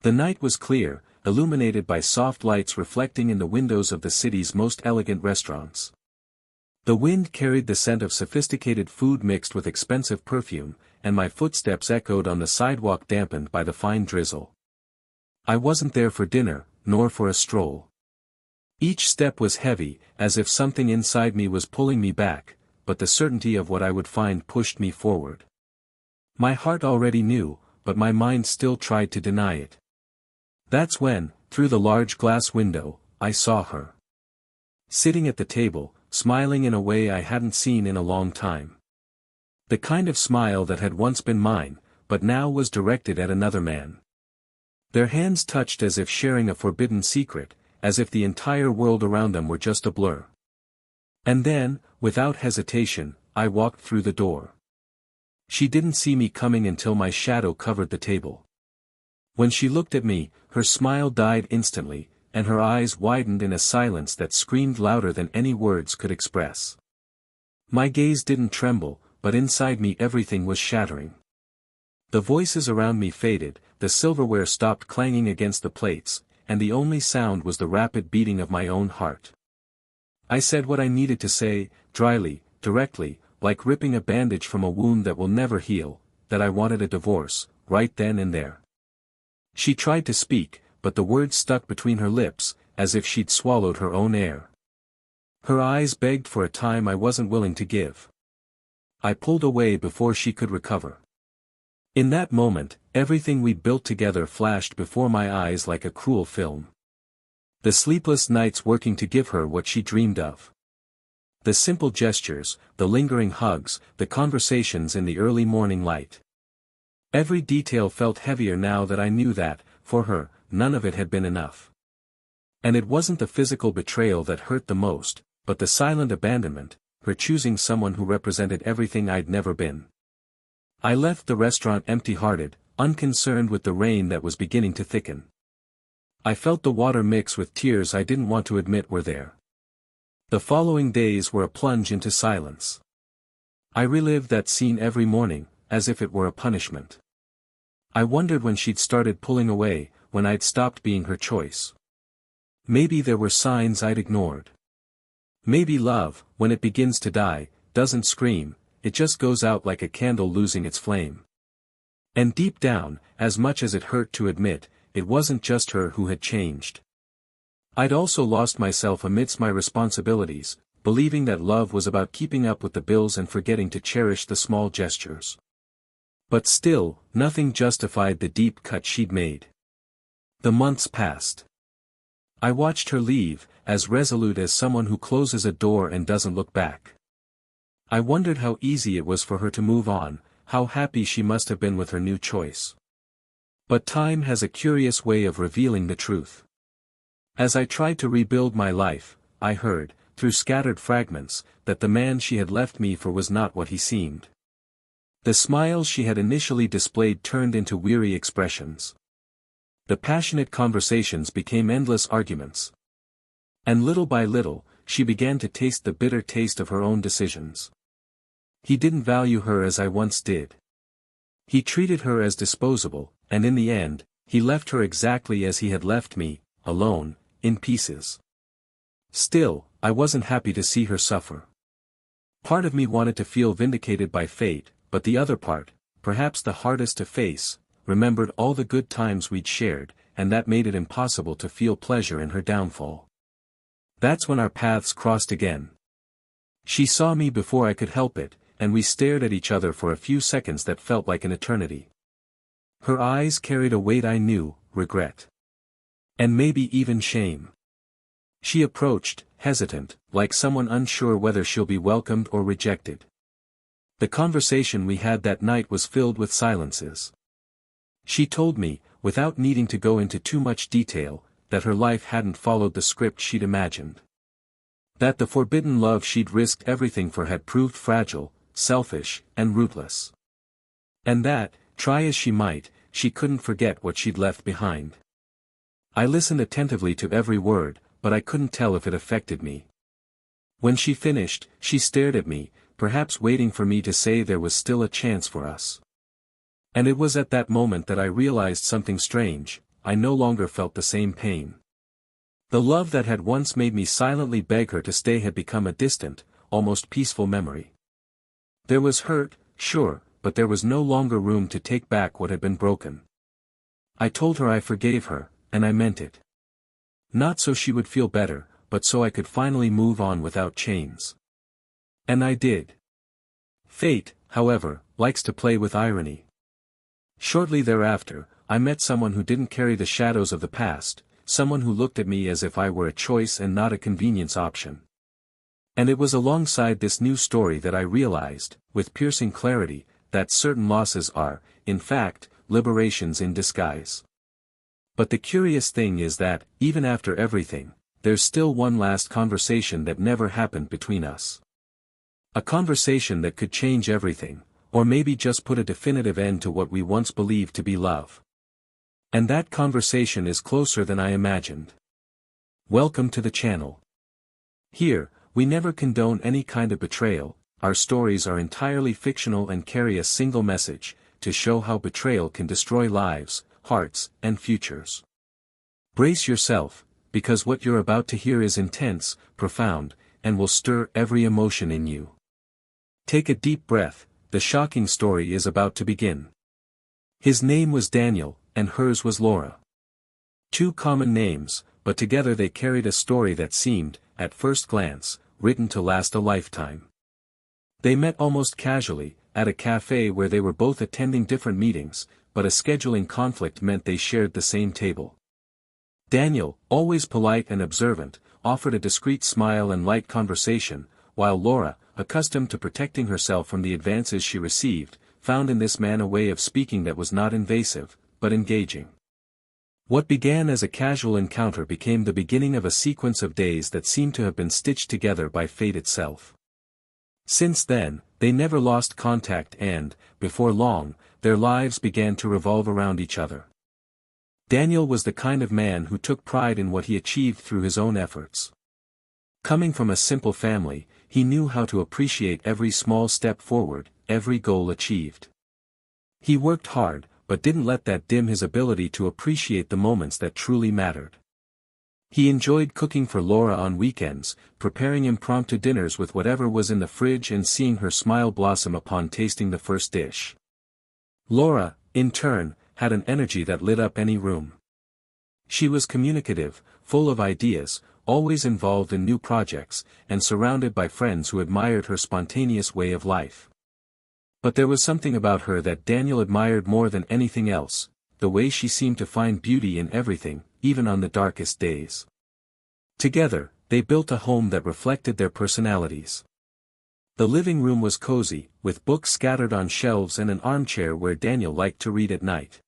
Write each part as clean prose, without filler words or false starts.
The night was clear, illuminated by soft lights reflecting in the windows of the city's most elegant restaurants. The wind carried the scent of sophisticated food mixed with expensive perfume, and my footsteps echoed on the sidewalk dampened by the fine drizzle. I wasn't there for dinner, nor for a stroll. Each step was heavy, as if something inside me was pulling me back, but the certainty of what I would find pushed me forward. My heart already knew, but my mind still tried to deny it. That's when, through the large glass window, I saw her. Sitting at the table, smiling in a way I hadn't seen in a long time. The kind of smile that had once been mine, but now was directed at another man. Their hands touched as if sharing a forbidden secret, as if the entire world around them were just a blur. And then, without hesitation, I walked through the door. She didn't see me coming until my shadow covered the table. When she looked at me, her smile died instantly, and her eyes widened in a silence that screamed louder than any words could express. My gaze didn't tremble, but inside me everything was shattering. The voices around me faded, the silverware stopped clanging against the plates, and the only sound was the rapid beating of my own heart. I said what I needed to say, dryly, directly, like ripping a bandage from a wound that will never heal, that I wanted a divorce, right then and there. She tried to speak, but the words stuck between her lips, as if she'd swallowed her own air. Her eyes begged for a time I wasn't willing to give. I pulled away before she could recover. In that moment, everything we built together flashed before my eyes like a cruel film. The sleepless nights working to give her what she dreamed of. The simple gestures, the lingering hugs, the conversations in the early morning light. Every detail felt heavier now that I knew that, for her, none of it had been enough. And it wasn't the physical betrayal that hurt the most, but the silent abandonment, her choosing someone who represented everything I'd never been. I left the restaurant empty-hearted, unconcerned with the rain that was beginning to thicken. I felt the water mix with tears I didn't want to admit were there. The following days were a plunge into silence. I relived that scene every morning, as if it were a punishment. I wondered when she'd started pulling away, when I'd stopped being her choice. Maybe there were signs I'd ignored. Maybe love, when it begins to die, doesn't scream, it just goes out like a candle losing its flame. And deep down, as much as it hurt to admit, it wasn't just her who had changed. I'd also lost myself amidst my responsibilities, believing that love was about keeping up with the bills and forgetting to cherish the small gestures. But still, nothing justified the deep cut she'd made. The months passed. I watched her leave, as resolute as someone who closes a door and doesn't look back. I wondered how easy it was for her to move on, how happy she must have been with her new choice. But time has a curious way of revealing the truth. As I tried to rebuild my life, I heard, through scattered fragments, that the man she had left me for was not what he seemed. The smiles she had initially displayed turned into weary expressions. The passionate conversations became endless arguments. And little by little, she began to taste the bitter taste of her own decisions. He didn't value her as I once did. He treated her as disposable, and in the end, he left her exactly as he had left me, alone, in pieces. Still, I wasn't happy to see her suffer. Part of me wanted to feel vindicated by fate, but the other part, perhaps the hardest to face, remembered all the good times we'd shared, and that made it impossible to feel pleasure in her downfall. That's when our paths crossed again. She saw me before I could help it, and we stared at each other for a few seconds that felt like an eternity. Her eyes carried a weight I knew, regret. And maybe even shame. She approached, hesitant, like someone unsure whether she'll be welcomed or rejected. The conversation we had that night was filled with silences. She told me, without needing to go into too much detail, that her life hadn't followed the script she'd imagined. That the forbidden love she'd risked everything for had proved fragile, selfish, and ruthless. And that, try as she might, she couldn't forget what she'd left behind. I listened attentively to every word, but I couldn't tell if it affected me. When she finished, she stared at me, perhaps waiting for me to say there was still a chance for us. And it was at that moment that I realized something strange. I no longer felt the same pain. The love that had once made me silently beg her to stay had become a distant, almost peaceful memory. There was hurt, sure, but there was no longer room to take back what had been broken. I told her I forgave her, and I meant it. Not so she would feel better, but so I could finally move on without chains. And I did. Fate, however, likes to play with irony. Shortly thereafter, I met someone who didn't carry the shadows of the past, someone who looked at me as if I were a choice and not a convenience option. And it was alongside this new story that I realized, with piercing clarity, that certain losses are, in fact, liberations in disguise. But the curious thing is that, even after everything, there's still one last conversation that never happened between us. A conversation that could change everything, or maybe just put a definitive end to what we once believed to be love. And that conversation is closer than I imagined. Welcome to the channel. Here, we never condone any kind of betrayal, our stories are entirely fictional and carry a single message, to show how betrayal can destroy lives, hearts, and futures. Brace yourself, because what you're about to hear is intense, profound, and will stir every emotion in you. Take a deep breath, the shocking story is about to begin. His name was Daniel, and hers was Laura. Two common names, but together they carried a story that seemed, at first glance, written to last a lifetime. They met almost casually, at a cafe where they were both attending different meetings, but a scheduling conflict meant they shared the same table. Daniel, always polite and observant, offered a discreet smile and light conversation, while Laura, accustomed to protecting herself from the advances she received, found in this man a way of speaking that was not invasive, but engaging. What began as a casual encounter became the beginning of a sequence of days that seemed to have been stitched together by fate itself. Since then, they never lost contact and, before long, their lives began to revolve around each other. Daniel was the kind of man who took pride in what he achieved through his own efforts. Coming from a simple family, he knew how to appreciate every small step forward, every goal achieved. He worked hard, but didn't let that dim his ability to appreciate the moments that truly mattered. He enjoyed cooking for Laura on weekends, preparing impromptu dinners with whatever was in the fridge and seeing her smile blossom upon tasting the first dish. Laura, in turn, had an energy that lit up any room. She was communicative, full of ideas, always involved in new projects, and surrounded by friends who admired her spontaneous way of life. But there was something about her that Daniel admired more than anything else, the way she seemed to find beauty in everything, even on the darkest days. Together, they built a home that reflected their personalities. The living room was cozy, with books scattered on shelves and an armchair where Daniel liked to read at night.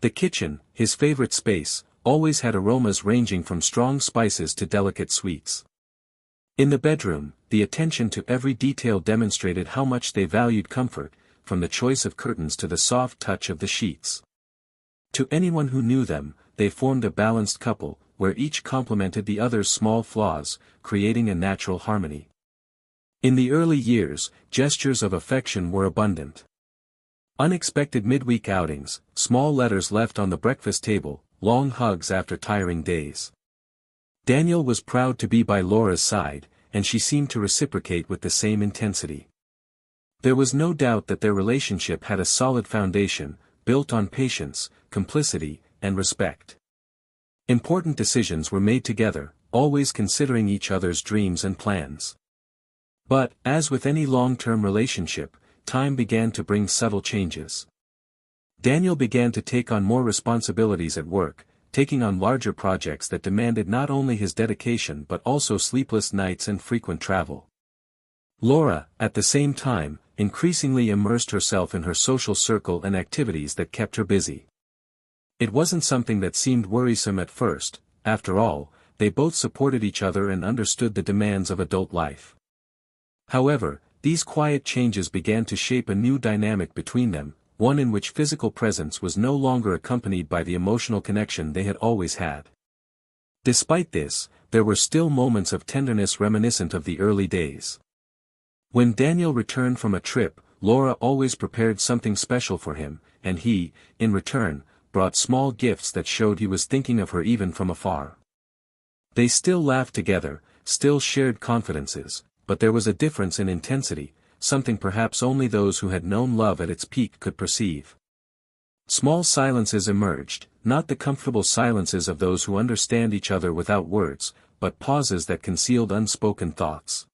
The kitchen, his favorite space, always had aromas ranging from strong spices to delicate sweets. In the bedroom, the attention to every detail demonstrated how much they valued comfort, from the choice of curtains to the soft touch of the sheets. To anyone who knew them, they formed a balanced couple, where each complemented the other's small flaws, creating a natural harmony. In the early years, gestures of affection were abundant. Unexpected midweek outings, small letters left on the breakfast table, long hugs after tiring days. Daniel was proud to be by Laura's side, and she seemed to reciprocate with the same intensity. There was no doubt that their relationship had a solid foundation, built on patience, complicity, and respect. Important decisions were made together, always considering each other's dreams and plans. But, as with any long-term relationship, time began to bring subtle changes. Daniel began to take on more responsibilities at work, taking on larger projects that demanded not only his dedication but also sleepless nights and frequent travel. Laura, at the same time, increasingly immersed herself in her social circle and activities that kept her busy. It wasn't something that seemed worrisome at first, after all, they both supported each other and understood the demands of adult life. However, these quiet changes began to shape a new dynamic between them, one in which physical presence was no longer accompanied by the emotional connection they had always had. Despite this, there were still moments of tenderness reminiscent of the early days. When Daniel returned from a trip, Laura always prepared something special for him, and he, in return, brought small gifts that showed he was thinking of her even from afar. They still laughed together, still shared confidences, but there was a difference in intensity, something perhaps only those who had known love at its peak could perceive. Small silences emerged, not the comfortable silences of those who understand each other without words, but pauses that concealed unspoken thoughts.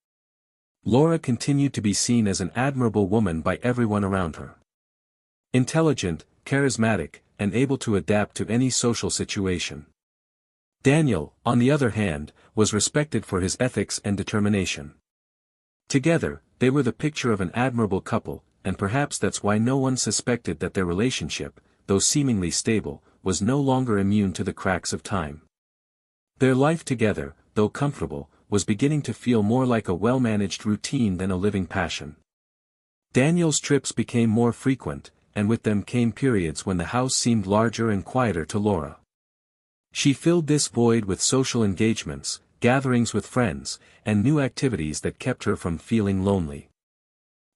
Laura continued to be seen as an admirable woman by everyone around her. Intelligent, charismatic, and able to adapt to any social situation. Daniel, on the other hand, was respected for his ethics and determination. Together, they were the picture of an admirable couple, and perhaps that's why no one suspected that their relationship, though seemingly stable, was no longer immune to the cracks of time. Their life together, though comfortable, was beginning to feel more like a well-managed routine than a living passion. Daniel's trips became more frequent, and with them came periods when the house seemed larger and quieter to Laura. She filled this void with social engagements, gatherings with friends, and new activities that kept her from feeling lonely.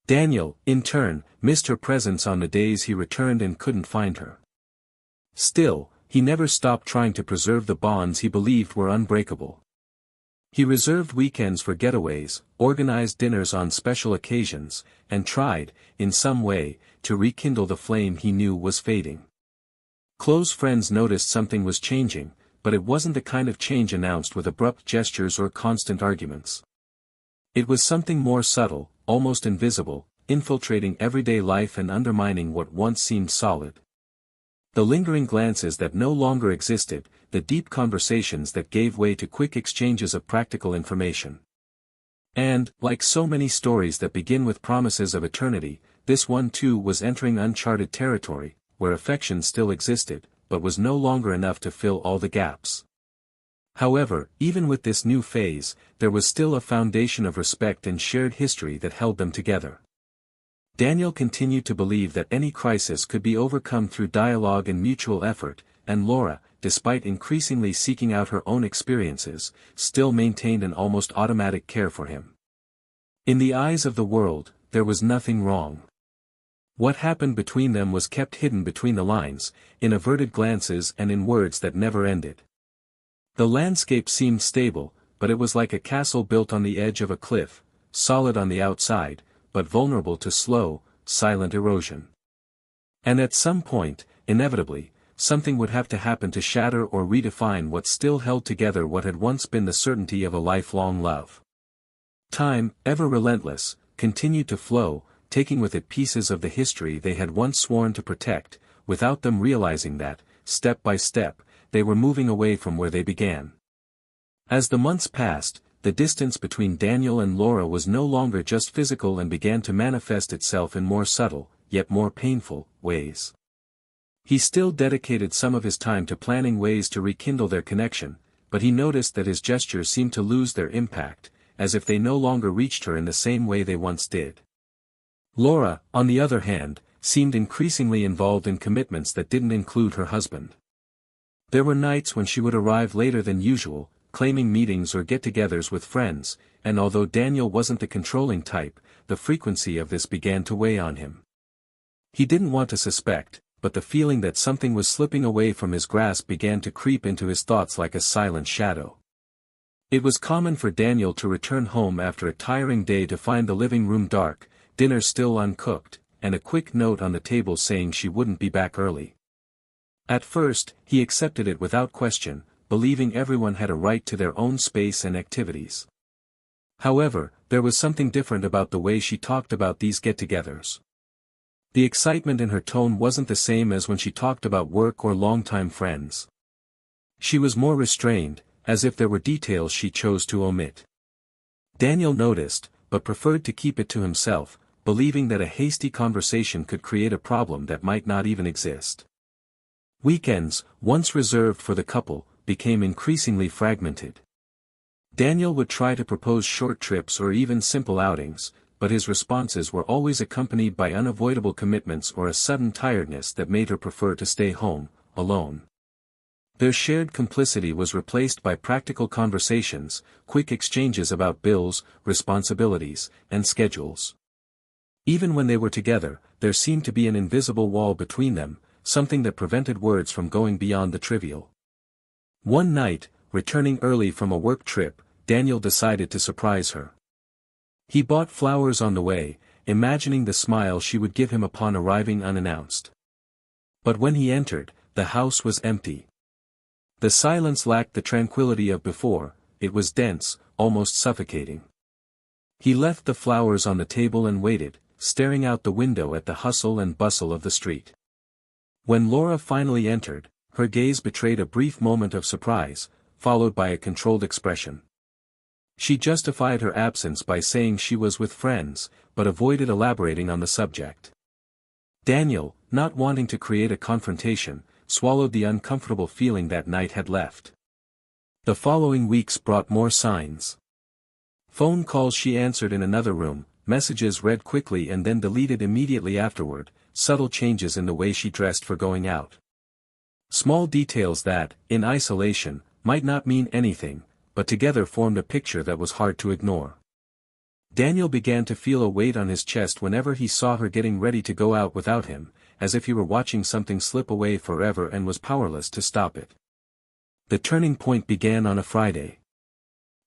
Daniel, in turn, missed her presence on the days he returned and couldn't find her. Still, he never stopped trying to preserve the bonds he believed were unbreakable. He reserved weekends for getaways, organized dinners on special occasions, and tried, in some way, to rekindle the flame he knew was fading. Close friends noticed something was changing, but it wasn't the kind of change announced with abrupt gestures or constant arguments. It was something more subtle, almost invisible, infiltrating everyday life and undermining what once seemed solid. The lingering glances that no longer existed, the deep conversations that gave way to quick exchanges of practical information. And, like so many stories that begin with promises of eternity, this one too was entering uncharted territory, where affection still existed, but was no longer enough to fill all the gaps. However, even with this new phase, there was still a foundation of respect and shared history that held them together. Daniel continued to believe that any crisis could be overcome through dialogue and mutual effort, and Laura, despite increasingly seeking out her own experiences, still maintained an almost automatic care for him. In the eyes of the world, there was nothing wrong. What happened between them was kept hidden between the lines, in averted glances and in words that never ended. The landscape seemed stable, but it was like a castle built on the edge of a cliff, solid on the outside, but vulnerable to slow, silent erosion. And at some point, inevitably, something would have to happen to shatter or redefine what still held together what had once been the certainty of a lifelong love. Time, ever relentless, continued to flow, taking with it pieces of the history they had once sworn to protect, without them realizing that, step by step, they were moving away from where they began. As the months passed, the distance between Daniel and Laura was no longer just physical and began to manifest itself in more subtle, yet more painful, ways. He still dedicated some of his time to planning ways to rekindle their connection, but he noticed that his gestures seemed to lose their impact, as if they no longer reached her in the same way they once did. Laura, on the other hand, seemed increasingly involved in commitments that didn't include her husband. There were nights when she would arrive later than usual, claiming meetings or get-togethers with friends, and although Daniel wasn't the controlling type, the frequency of this began to weigh on him. He didn't want to suspect, but the feeling that something was slipping away from his grasp began to creep into his thoughts like a silent shadow. It was common for Daniel to return home after a tiring day to find the living room dark, dinner still uncooked, and a quick note on the table saying she wouldn't be back early. At first, he accepted it without question, believing everyone had a right to their own space and activities. However, there was something different about the way she talked about these get-togethers. The excitement in her tone wasn't the same as when she talked about work or longtime friends. She was more restrained, as if there were details she chose to omit. Daniel noticed, but preferred to keep it to himself, believing that a hasty conversation could create a problem that might not even exist. Weekends, once reserved for the couple, became increasingly fragmented. Daniel would try to propose short trips or even simple outings, but his responses were always accompanied by unavoidable commitments or a sudden tiredness that made her prefer to stay home, alone. Their shared complicity was replaced by practical conversations, quick exchanges about bills, responsibilities, and schedules. Even when they were together, there seemed to be an invisible wall between them, something that prevented words from going beyond the trivial. One night, returning early from a work trip, Daniel decided to surprise her. He bought flowers on the way, imagining the smile she would give him upon arriving unannounced. But when he entered, the house was empty. The silence lacked the tranquility of before, it was dense, almost suffocating. He left the flowers on the table and waited, staring out the window at the hustle and bustle of the street. When Laura finally entered, her gaze betrayed a brief moment of surprise, followed by a controlled expression. She justified her absence by saying she was with friends, but avoided elaborating on the subject. Daniel, not wanting to create a confrontation, swallowed the uncomfortable feeling that night had left. The following weeks brought more signs. Phone calls she answered in another room, messages read quickly and then deleted immediately afterward, subtle changes in the way she dressed for going out. Small details that, in isolation, might not mean anything, but together formed a picture that was hard to ignore. Daniel began to feel a weight on his chest whenever he saw her getting ready to go out without him, as if he were watching something slip away forever and was powerless to stop it. The turning point began on a Friday.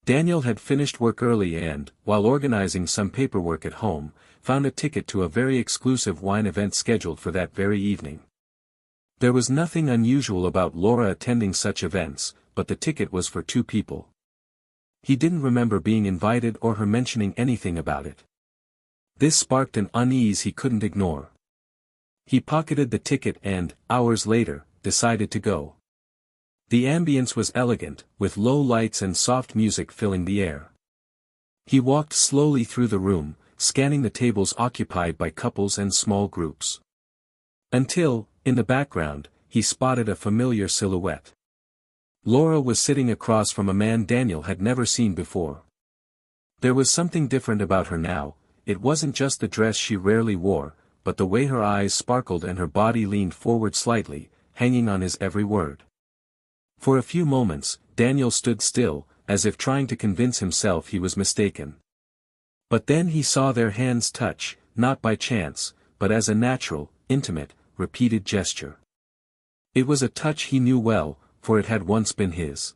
Daniel had finished work early and, while organizing some paperwork at home, found a ticket to a very exclusive wine event scheduled for that very evening. There was nothing unusual about Laura attending such events, but the ticket was for 2 people. He didn't remember being invited or her mentioning anything about it. This sparked an unease he couldn't ignore. He pocketed the ticket and, hours later, decided to go. The ambience was elegant, with low lights and soft music filling the air. He walked slowly through the room, scanning the tables occupied by couples and small groups. Until, in the background, he spotted a familiar silhouette. Laura was sitting across from a man Daniel had never seen before. There was something different about her now, it wasn't just the dress she rarely wore, but the way her eyes sparkled and her body leaned forward slightly, hanging on his every word. For a few moments, Daniel stood still, as if trying to convince himself he was mistaken. But then he saw their hands touch, not by chance, but as a natural, intimate, repeated gesture. It was a touch he knew well, for it had once been his.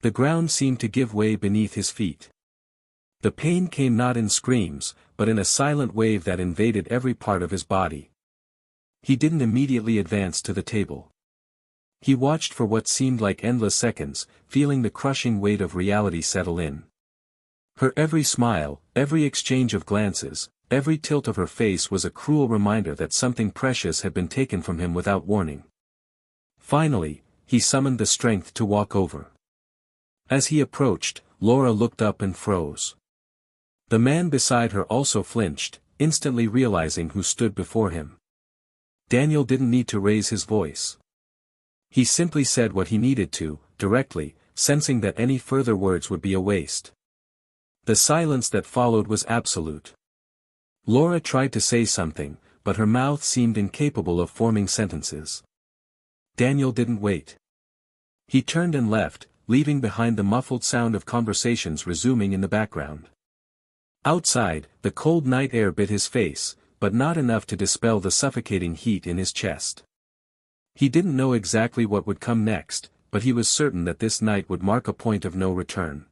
The ground seemed to give way beneath his feet. The pain came not in screams, but in a silent wave that invaded every part of his body. He didn't immediately advance to the table. He watched for what seemed like endless seconds, feeling the crushing weight of reality settle in. Her every smile, every exchange of glances, every tilt of her face was a cruel reminder that something precious had been taken from him without warning. Finally, he summoned the strength to walk over. As he approached, Laura looked up and froze. The man beside her also flinched, instantly realizing who stood before him. Daniel didn't need to raise his voice. He simply said what he needed to, directly, sensing that any further words would be a waste. The silence that followed was absolute. Laura tried to say something, but her mouth seemed incapable of forming sentences. Daniel didn't wait. He turned and left, leaving behind the muffled sound of conversations resuming in the background. Outside, the cold night air bit his face, but not enough to dispel the suffocating heat in his chest. He didn't know exactly what would come next, but he was certain that this night would mark a point of no return.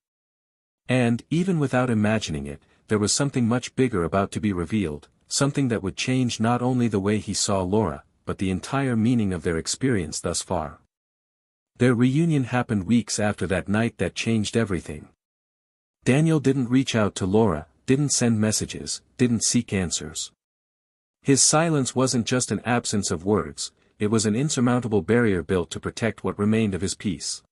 And, even without imagining it, there was something much bigger about to be revealed, something that would change not only the way he saw Laura, but the entire meaning of their experience thus far. Their reunion happened weeks after that night that changed everything. Daniel didn't reach out to Laura, didn't send messages, didn't seek answers. His silence wasn't just an absence of words, it was an insurmountable barrier built to protect what remained of his peace.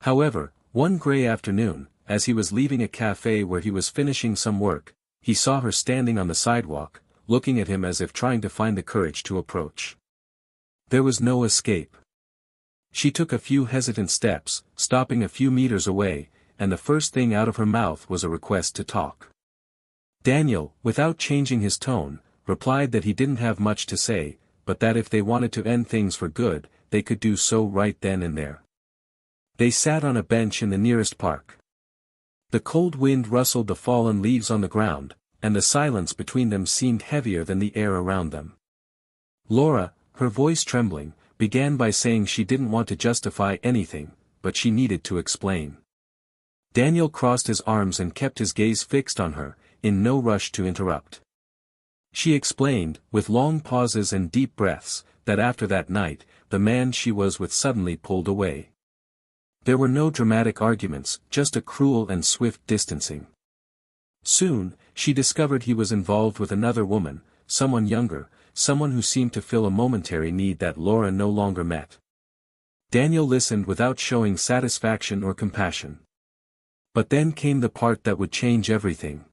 However, one gray afternoon, as he was leaving a cafe where he was finishing some work, he saw her standing on the sidewalk, looking at him as if trying to find the courage to approach. There was no escape. She took a few hesitant steps, stopping a few meters away, and the first thing out of her mouth was a request to talk. Daniel, without changing his tone, replied that he didn't have much to say, but that if they wanted to end things for good, they could do so right then and there. They sat on a bench in the nearest park. The cold wind rustled the fallen leaves on the ground, and the silence between them seemed heavier than the air around them. Laura, her voice trembling, began by saying she didn't want to justify anything, but she needed to explain. Daniel crossed his arms and kept his gaze fixed on her, in no rush to interrupt. She explained, with long pauses and deep breaths, that after that night, the man she was with suddenly pulled away. There were no dramatic arguments, just a cruel and swift distancing. Soon, she discovered he was involved with another woman, someone younger, someone who seemed to fill a momentary need that Laura no longer met. Daniel listened without showing satisfaction or compassion. But then came the part that would change everything.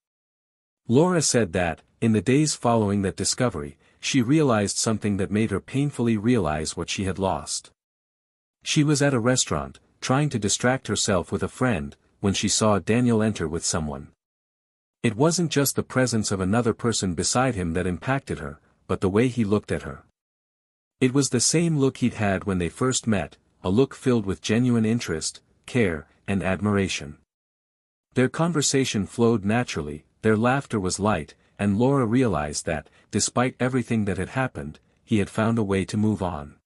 Laura said that, in the days following that discovery, she realized something that made her painfully realize what she had lost. She was at a restaurant, trying to distract herself with a friend, when she saw Daniel enter with someone. It wasn't just the presence of another person beside him that impacted her, but the way he looked at her. It was the same look he'd had when they first met, a look filled with genuine interest, care, and admiration. Their conversation flowed naturally, their laughter was light, and Laura realized that, despite everything that had happened, he had found a way to move on.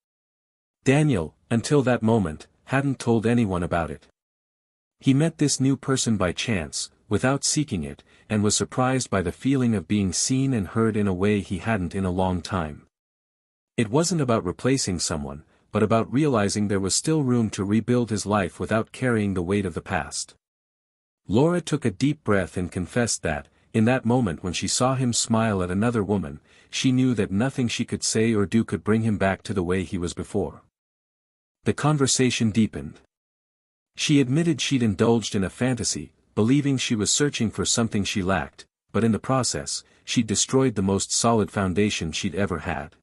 Daniel, until that moment, hadn't told anyone about it. He met this new person by chance, without seeking it, and was surprised by the feeling of being seen and heard in a way he hadn't in a long time. It wasn't about replacing someone, but about realizing there was still room to rebuild his life without carrying the weight of the past. Laura took a deep breath and confessed that, in that moment when she saw him smile at another woman, she knew that nothing she could say or do could bring him back to the way he was before. The conversation deepened. She admitted she'd indulged in a fantasy, believing she was searching for something she lacked, but in the process, she'd destroyed the most solid foundation she'd ever had.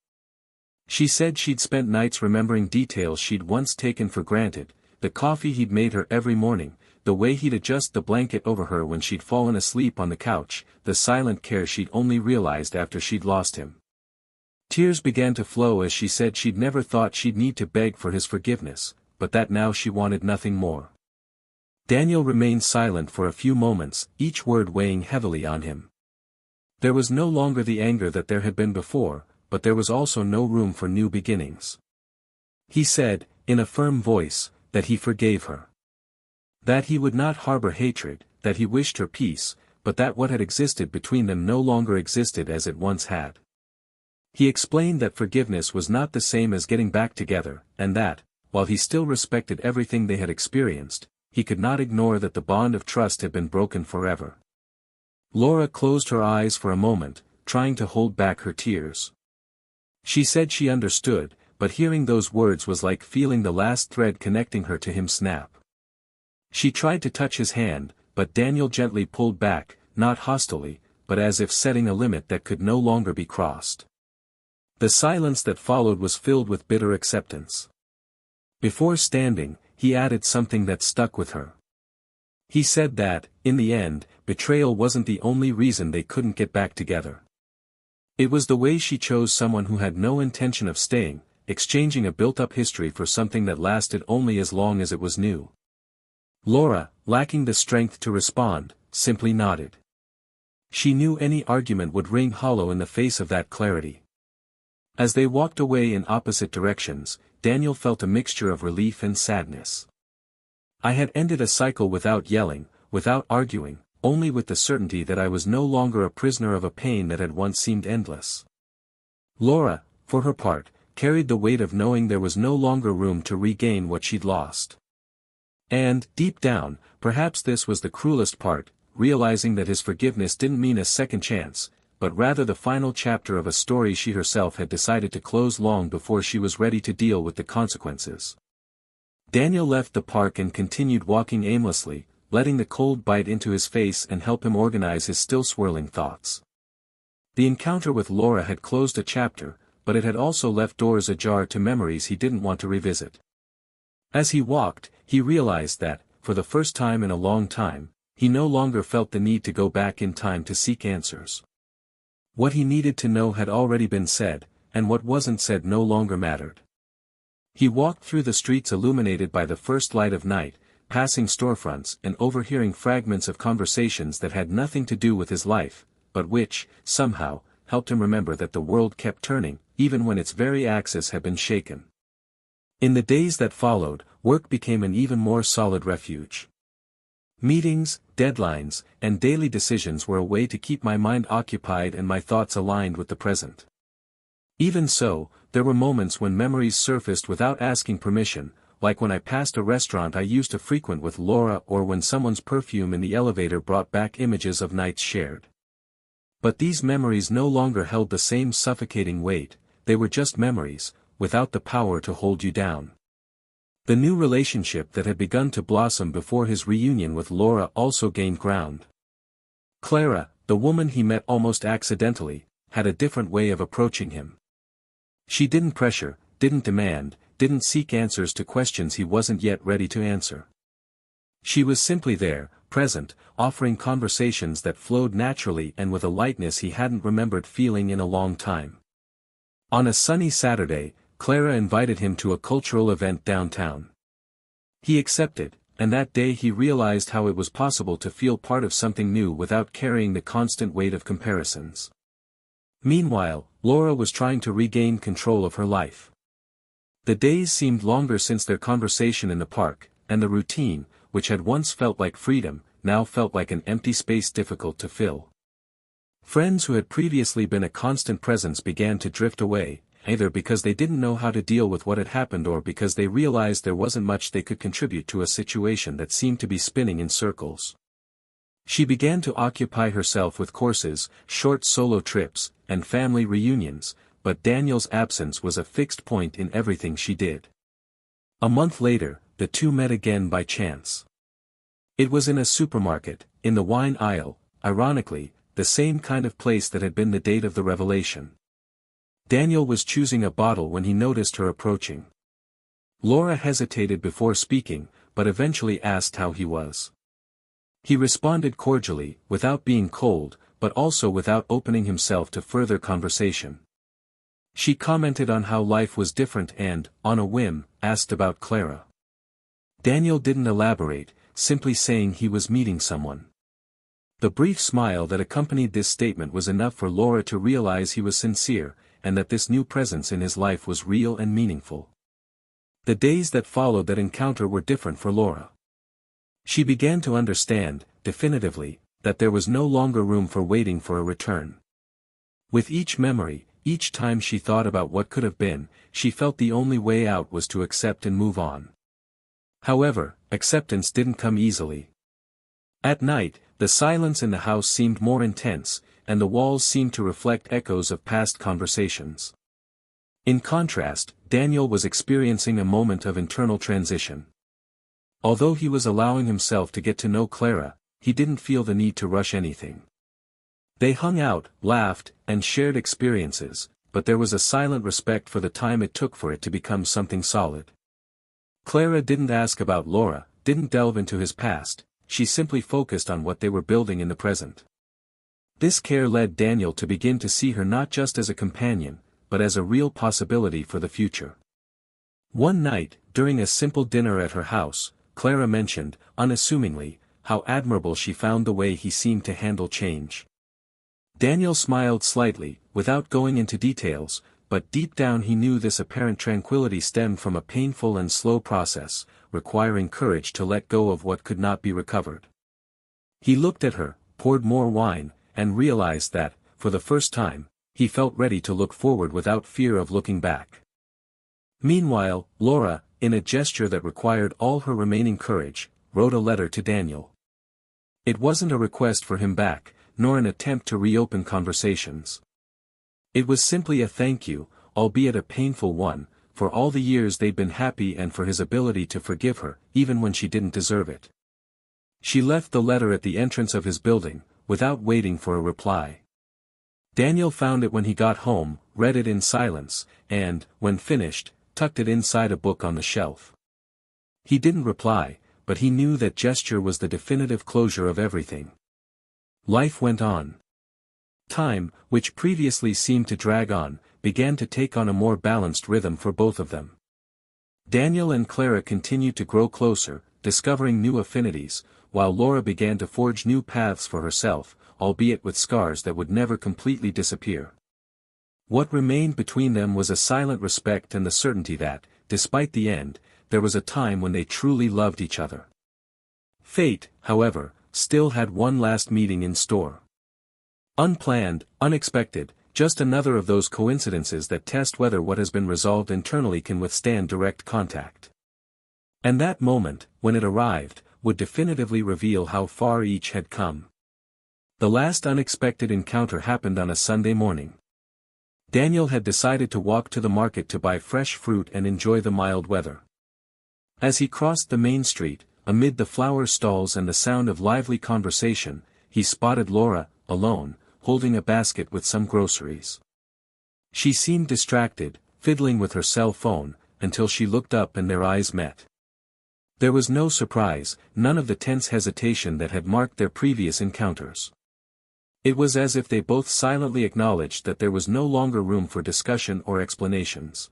She said she'd spent nights remembering details she'd once taken for granted, the coffee he'd made her every morning, the way he'd adjust the blanket over her when she'd fallen asleep on the couch, the silent care she'd only realized after she'd lost him. Tears began to flow as she said she'd never thought she'd need to beg for his forgiveness, but that now she wanted nothing more. Daniel remained silent for a few moments, each word weighing heavily on him. There was no longer the anger that there had been before, but there was also no room for new beginnings. He said, in a firm voice, that he forgave her. That he would not harbor hatred, that he wished her peace, but that what had existed between them no longer existed as it once had. He explained that forgiveness was not the same as getting back together, and that, while he still respected everything they had experienced, he could not ignore that the bond of trust had been broken forever. Laura closed her eyes for a moment, trying to hold back her tears. She said she understood, but hearing those words was like feeling the last thread connecting her to him snap. She tried to touch his hand, but Daniel gently pulled back, not hostilely, but as if setting a limit that could no longer be crossed. The silence that followed was filled with bitter acceptance. Before standing, he added something that stuck with her. He said that, in the end, betrayal wasn't the only reason they couldn't get back together. It was the way she chose someone who had no intention of staying, exchanging a built-up history for something that lasted only as long as it was new. Laura, lacking the strength to respond, simply nodded. She knew any argument would ring hollow in the face of that clarity. As they walked away in opposite directions, Daniel felt a mixture of relief and sadness. I had ended a cycle without yelling, without arguing, only with the certainty that I was no longer a prisoner of a pain that had once seemed endless. Laura, for her part, carried the weight of knowing there was no longer room to regain what she'd lost. And, deep down, perhaps this was the cruelest part, realizing that his forgiveness didn't mean a second chance, but rather the final chapter of a story she herself had decided to close long before she was ready to deal with the consequences. Daniel left the park and continued walking aimlessly, letting the cold bite into his face and help him organize his still swirling thoughts. The encounter with Laura had closed a chapter, but it had also left doors ajar to memories he didn't want to revisit. As he walked, he realized that, for the first time in a long time, he no longer felt the need to go back in time to seek answers. What he needed to know had already been said, and what wasn't said no longer mattered. He walked through the streets illuminated by the first light of night, passing storefronts and overhearing fragments of conversations that had nothing to do with his life, but which, somehow, helped him remember that the world kept turning, even when its very axis had been shaken. In the days that followed, work became an even more solid refuge. Meetings, deadlines, and daily decisions were a way to keep my mind occupied and my thoughts aligned with the present. Even so, there were moments when memories surfaced without asking permission, like when I passed a restaurant I used to frequent with Laura or when someone's perfume in the elevator brought back images of nights shared. But these memories no longer held the same suffocating weight, they were just memories, without the power to hold you down. The new relationship that had begun to blossom before his reunion with Laura also gained ground. Clara, the woman he met almost accidentally, had a different way of approaching him. She didn't pressure, didn't demand, didn't seek answers to questions he wasn't yet ready to answer. She was simply there, present, offering conversations that flowed naturally and with a lightness he hadn't remembered feeling in a long time. On a sunny Saturday, Clara invited him to a cultural event downtown. He accepted, and that day he realized how it was possible to feel part of something new without carrying the constant weight of comparisons. Meanwhile, Laura was trying to regain control of her life. The days seemed longer since their conversation in the park, and the routine, which had once felt like freedom, now felt like an empty space difficult to fill. Friends who had previously been a constant presence began to drift away, either because they didn't know how to deal with what had happened or because they realized there wasn't much they could contribute to a situation that seemed to be spinning in circles. She began to occupy herself with courses, short solo trips, and family reunions, but Daniel's absence was a fixed point in everything she did. A month later, the two met again by chance. It was in a supermarket, in the wine aisle, ironically, the same kind of place that had been the date of the revelation. Daniel was choosing a bottle when he noticed her approaching. Laura hesitated before speaking, but eventually asked how he was. He responded cordially, without being cold, but also without opening himself to further conversation. She commented on how life was different and, on a whim, asked about Clara. Daniel didn't elaborate, simply saying he was meeting someone. The brief smile that accompanied this statement was enough for Laura to realize he was sincere, and that this new presence in his life was real and meaningful. The days that followed that encounter were different for Laura. She began to understand, definitively, that there was no longer room for waiting for a return. With each memory, each time she thought about what could have been, she felt the only way out was to accept and move on. However, acceptance didn't come easily. At night, the silence in the house seemed more intense, and the walls seemed to reflect echoes of past conversations. In contrast, Daniel was experiencing a moment of internal transition. Although he was allowing himself to get to know Clara, he didn't feel the need to rush anything. They hung out, laughed, and shared experiences, but there was a silent respect for the time it took for it to become something solid. Clara didn't ask about Laura, didn't delve into his past, she simply focused on what they were building in the present. This care led Daniel to begin to see her not just as a companion, but as a real possibility for the future. One night, during a simple dinner at her house, Clara mentioned, unassumingly, how admirable she found the way he seemed to handle change. Daniel smiled slightly, without going into details, but deep down he knew this apparent tranquility stemmed from a painful and slow process, requiring courage to let go of what could not be recovered. He looked at her, poured more wine, and realized that, for the first time, he felt ready to look forward without fear of looking back. Meanwhile, Laura, in a gesture that required all her remaining courage, wrote a letter to Daniel. It wasn't a request for him back, nor an attempt to reopen conversations. It was simply a thank you, albeit a painful one, for all the years they'd been happy and for his ability to forgive her, even when she didn't deserve it. She left the letter at the entrance of his building, without waiting for a reply. Daniel found it when he got home, read it in silence, and, when finished, tucked it inside a book on the shelf. He didn't reply, but he knew that gesture was the definitive closure of everything. Life went on. Time, which previously seemed to drag on, began to take on a more balanced rhythm for both of them. Daniel and Clara continued to grow closer, discovering new affinities, while Laura began to forge new paths for herself, albeit with scars that would never completely disappear. What remained between them was a silent respect and the certainty that, despite the end, there was a time when they truly loved each other. Fate, however, still had one last meeting in store. Unplanned, unexpected, just another of those coincidences that test whether what has been resolved internally can withstand direct contact. And that moment, when it arrived, would definitively reveal how far each had come. The last unexpected encounter happened on a Sunday morning. Daniel had decided to walk to the market to buy fresh fruit and enjoy the mild weather. As he crossed the main street, amid the flower stalls and the sound of lively conversation, he spotted Laura, alone, holding a basket with some groceries. She seemed distracted, fiddling with her cell phone, until she looked up and their eyes met. There was no surprise, none of the tense hesitation that had marked their previous encounters. It was as if they both silently acknowledged that there was no longer room for discussion or explanations.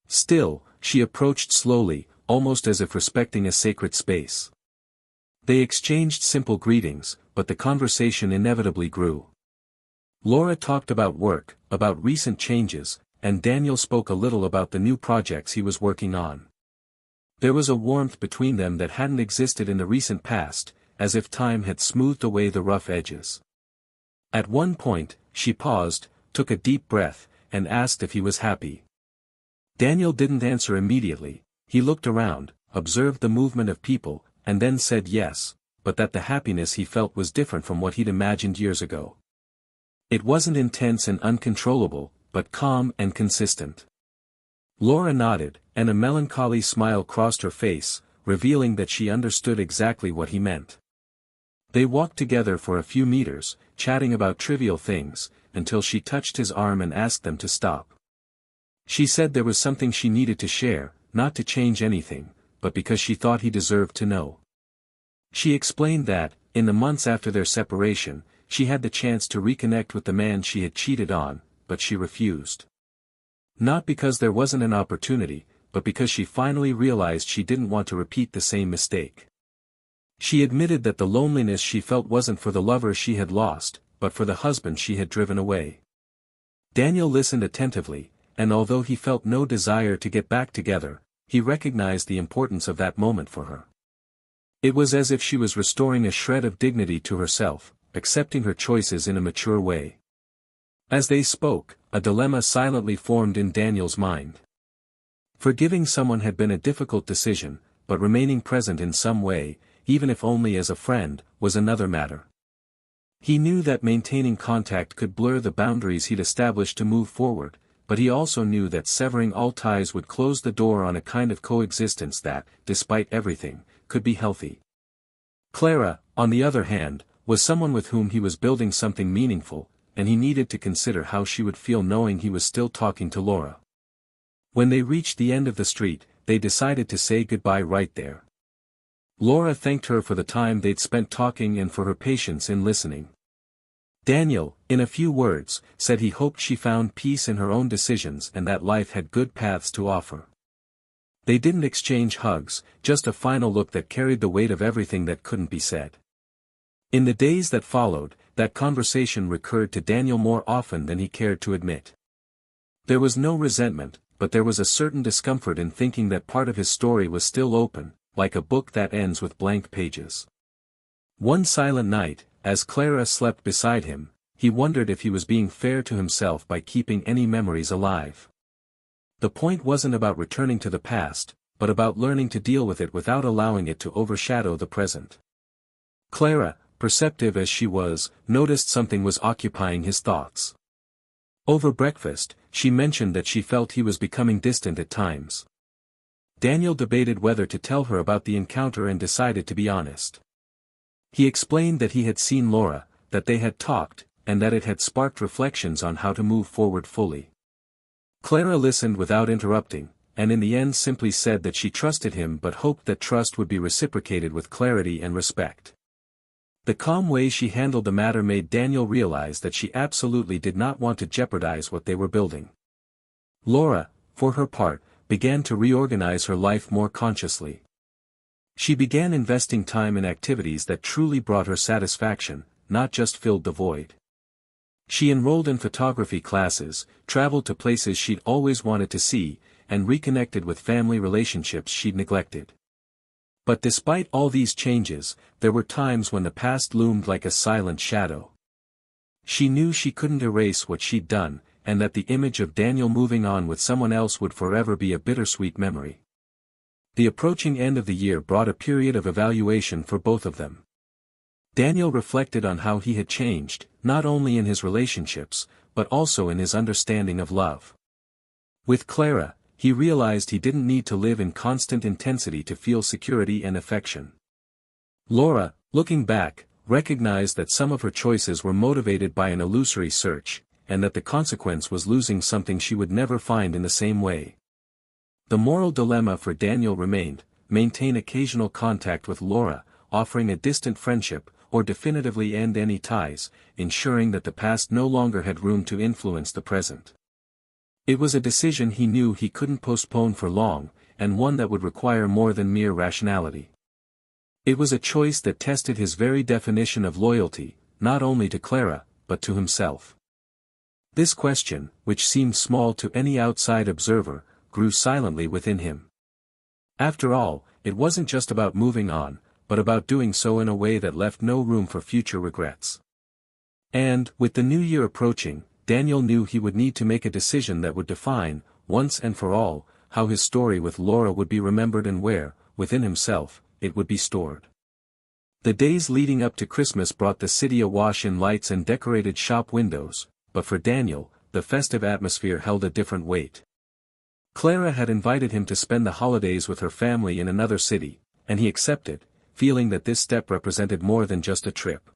Still, she approached slowly, almost as if respecting a sacred space. They exchanged simple greetings, but the conversation inevitably grew. Laura talked about work, about recent changes, and Daniel spoke a little about the new projects he was working on. There was a warmth between them that hadn't existed in the recent past, as if time had smoothed away the rough edges. At one point, she paused, took a deep breath, and asked if he was happy. Daniel didn't answer immediately. He looked around, observed the movement of people, and then said yes, but that the happiness he felt was different from what he'd imagined years ago. It wasn't intense and uncontrollable, but calm and consistent. Laura nodded, and a melancholy smile crossed her face, revealing that she understood exactly what he meant. They walked together for a few meters, chatting about trivial things, until she touched his arm and asked them to stop. She said there was something she needed to share, not to change anything, but because she thought he deserved to know. She explained that, in the months after their separation, she had the chance to reconnect with the man she had cheated on, but she refused. Not because there wasn't an opportunity, but because she finally realized she didn't want to repeat the same mistake. She admitted that the loneliness she felt wasn't for the lover she had lost, but for the husband she had driven away. Daniel listened attentively, and although he felt no desire to get back together, he recognized the importance of that moment for her. It was as if she was restoring a shred of dignity to herself, accepting her choices in a mature way. As they spoke, a dilemma silently formed in Daniel's mind. Forgiving someone had been a difficult decision, but remaining present in some way, even if only as a friend, was another matter. He knew that maintaining contact could blur the boundaries he'd established to move forward, but he also knew that severing all ties would close the door on a kind of coexistence that, despite everything, could be healthy. Clara, on the other hand, was someone with whom he was building something meaningful, and he needed to consider how she would feel knowing he was still talking to Laura. When they reached the end of the street, they decided to say goodbye right there. Laura thanked her for the time they'd spent talking and for her patience in listening. Daniel, in a few words, said he hoped she found peace in her own decisions and that life had good paths to offer. They didn't exchange hugs, just a final look that carried the weight of everything that couldn't be said. In the days that followed, that conversation recurred to Daniel more often than he cared to admit. There was no resentment, but there was a certain discomfort in thinking that part of his story was still open, like a book that ends with blank pages. One silent night, as Clara slept beside him, he wondered if he was being fair to himself by keeping any memories alive. The point wasn't about returning to the past, but about learning to deal with it without allowing it to overshadow the present. Clara, perceptive as she was, noticed something was occupying his thoughts. Over breakfast, she mentioned that she felt he was becoming distant at times. Daniel debated whether to tell her about the encounter and decided to be honest. He explained that he had seen Laura, that they had talked, and that it had sparked reflections on how to move forward fully. Clara listened without interrupting, and in the end simply said that she trusted him but hoped that trust would be reciprocated with clarity and respect. The calm way she handled the matter made Daniel realize that she absolutely did not want to jeopardize what they were building. Laura, for her part, began to reorganize her life more consciously. She began investing time in activities that truly brought her satisfaction, not just filled the void. She enrolled in photography classes, traveled to places she'd always wanted to see, and reconnected with family relationships she'd neglected. But despite all these changes, there were times when the past loomed like a silent shadow. She knew she couldn't erase what she'd done, and that the image of Daniel moving on with someone else would forever be a bittersweet memory. The approaching end of the year brought a period of evaluation for both of them. Daniel reflected on how he had changed, not only in his relationships, but also in his understanding of love. With Clara, he realized he didn't need to live in constant intensity to feel security and affection. Laura, looking back, recognized that some of her choices were motivated by an illusory search, and that the consequence was losing something she would never find in the same way. The moral dilemma for Daniel remained: maintain occasional contact with Laura, offering a distant friendship, or definitively end any ties, ensuring that the past no longer had room to influence the present. It was a decision he knew he couldn't postpone for long, and one that would require more than mere rationality. It was a choice that tested his very definition of loyalty, not only to Clara, but to himself. This question, which seemed small to any outside observer, grew silently within him. After all, it wasn't just about moving on, but about doing so in a way that left no room for future regrets. And, with the new year approaching, Daniel knew he would need to make a decision that would define, once and for all, how his story with Laura would be remembered and where, within himself, it would be stored. The days leading up to Christmas brought the city awash in lights and decorated shop windows, but for Daniel, the festive atmosphere held a different weight. Clara had invited him to spend the holidays with her family in another city, and he accepted, feeling that this step represented more than just a trip.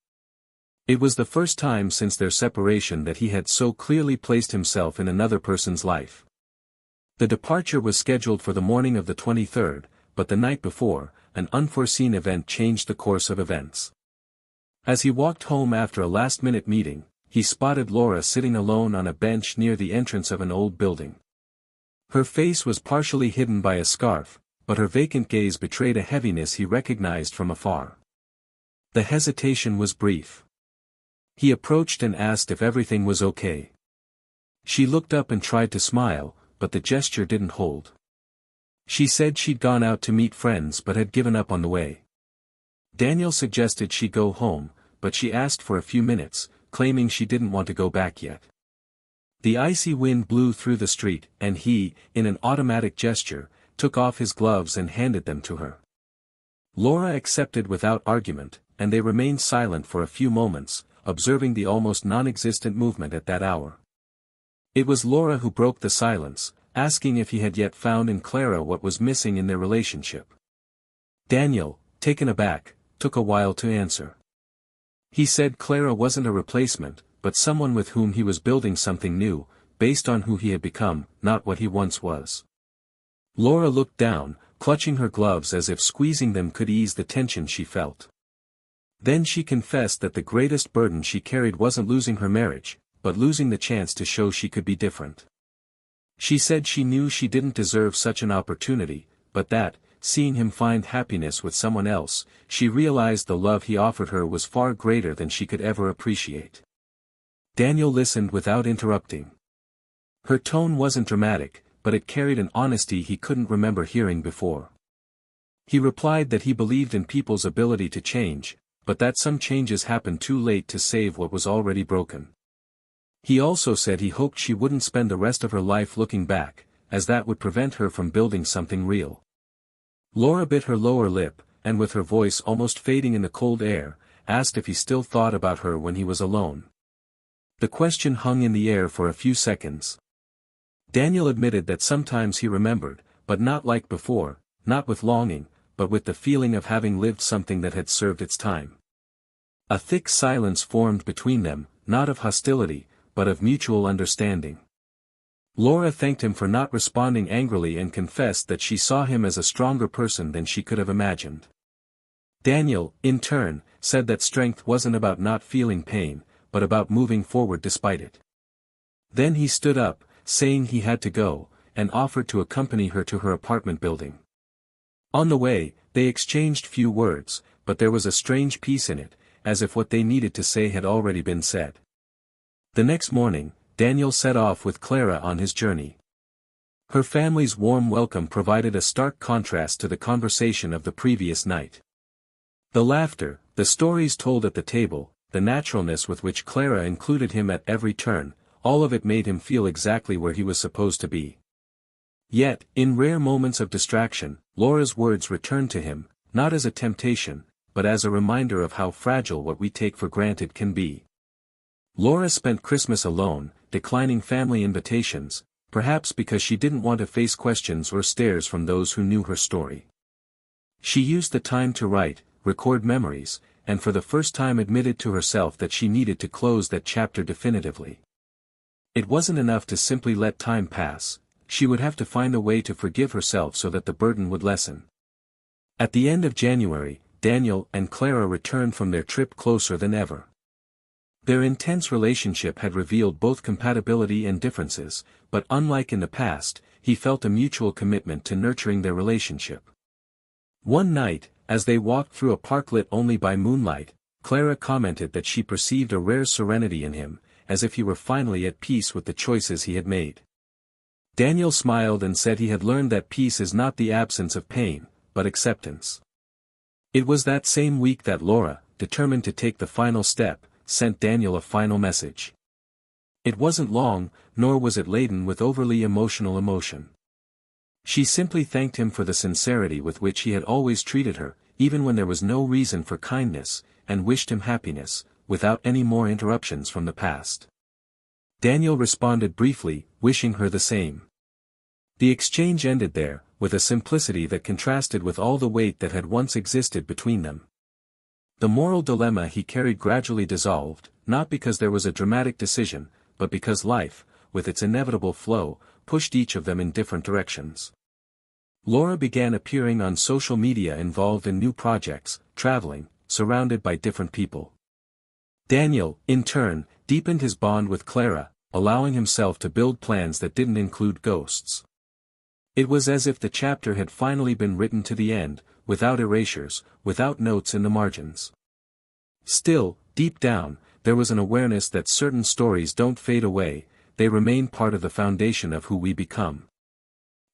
It was the first time since their separation that he had so clearly placed himself in another person's life. The departure was scheduled for the morning of the 23rd, but the night before, an unforeseen event changed the course of events. As he walked home after a last-minute meeting, he spotted Laura sitting alone on a bench near the entrance of an old building. Her face was partially hidden by a scarf, but her vacant gaze betrayed a heaviness he recognized from afar. The hesitation was brief. He approached and asked if everything was okay. She looked up and tried to smile, but the gesture didn't hold. She said she'd gone out to meet friends but had given up on the way. Daniel suggested she go home, but she asked for a few minutes, claiming she didn't want to go back yet. The icy wind blew through the street, and he, in an automatic gesture, took off his gloves and handed them to her. Laura accepted without argument, and they remained silent for a few moments, observing the almost non-existent movement at that hour. It was Laura who broke the silence, asking if he had yet found in Clara what was missing in their relationship. Daniel, taken aback, took a while to answer. He said Clara wasn't a replacement, but someone with whom he was building something new, based on who he had become, not what he once was. Laura looked down, clutching her gloves as if squeezing them could ease the tension she felt. Then she confessed that the greatest burden she carried wasn't losing her marriage, but losing the chance to show she could be different. She said she knew she didn't deserve such an opportunity, but that, seeing him find happiness with someone else, she realized the love he offered her was far greater than she could ever appreciate. Daniel listened without interrupting. Her tone wasn't dramatic, but it carried an honesty he couldn't remember hearing before. He replied that he believed in people's ability to change, but that some changes happened too late to save what was already broken. He also said he hoped she wouldn't spend the rest of her life looking back, as that would prevent her from building something real. Laura bit her lower lip, and with her voice almost fading in the cold air, asked if he still thought about her when he was alone. The question hung in the air for a few seconds. Daniel admitted that sometimes he remembered, but not like before, not with longing, but with the feeling of having lived something that had served its time. A thick silence formed between them, not of hostility, but of mutual understanding. Laura thanked him for not responding angrily and confessed that she saw him as a stronger person than she could have imagined. Daniel, in turn, said that strength wasn't about not feeling pain, but about moving forward despite it. Then he stood up, saying he had to go, and offered to accompany her to her apartment building. On the way, they exchanged few words, but there was a strange peace in it, as if what they needed to say had already been said. The next morning, Daniel set off with Clara on his journey. Her family's warm welcome provided a stark contrast to the conversation of the previous night. The laughter, the stories told at the table, the naturalness with which Clara included him at every turn, all of it made him feel exactly where he was supposed to be. Yet, in rare moments of distraction, Laura's words returned to him, not as a temptation, but as a reminder of how fragile what we take for granted can be. Laura spent Christmas alone, declining family invitations, perhaps because she didn't want to face questions or stares from those who knew her story. She used the time to write, record memories, and for the first time admitted to herself that she needed to close that chapter definitively. It wasn't enough to simply let time pass, she would have to find a way to forgive herself so that the burden would lessen. At the end of January, Daniel and Clara returned from their trip closer than ever. Their intense relationship had revealed both compatibility and differences, but unlike in the past, he felt a mutual commitment to nurturing their relationship. One night, as they walked through a park lit only by moonlight, Clara commented that she perceived a rare serenity in him, as if he were finally at peace with the choices he had made. Daniel smiled and said he had learned that peace is not the absence of pain, but acceptance. It was that same week that Laura, determined to take the final step, sent Daniel a final message. It wasn't long, nor was it laden with overly emotional emotion. She simply thanked him for the sincerity with which he had always treated her, even when there was no reason for kindness, and wished him happiness, without any more interruptions from the past. Daniel responded briefly, wishing her the same. The exchange ended there, with a simplicity that contrasted with all the weight that had once existed between them. The moral dilemma he carried gradually dissolved, not because there was a dramatic decision, but because life, with its inevitable flow, pushed each of them in different directions. Laura began appearing on social media involved in new projects, traveling, surrounded by different people. Daniel, in turn, deepened his bond with Clara, allowing himself to build plans that didn't include ghosts. It was as if the chapter had finally been written to the end, without erasures, without notes in the margins. Still, deep down, there was an awareness that certain stories don't fade away, they remain part of the foundation of who we become.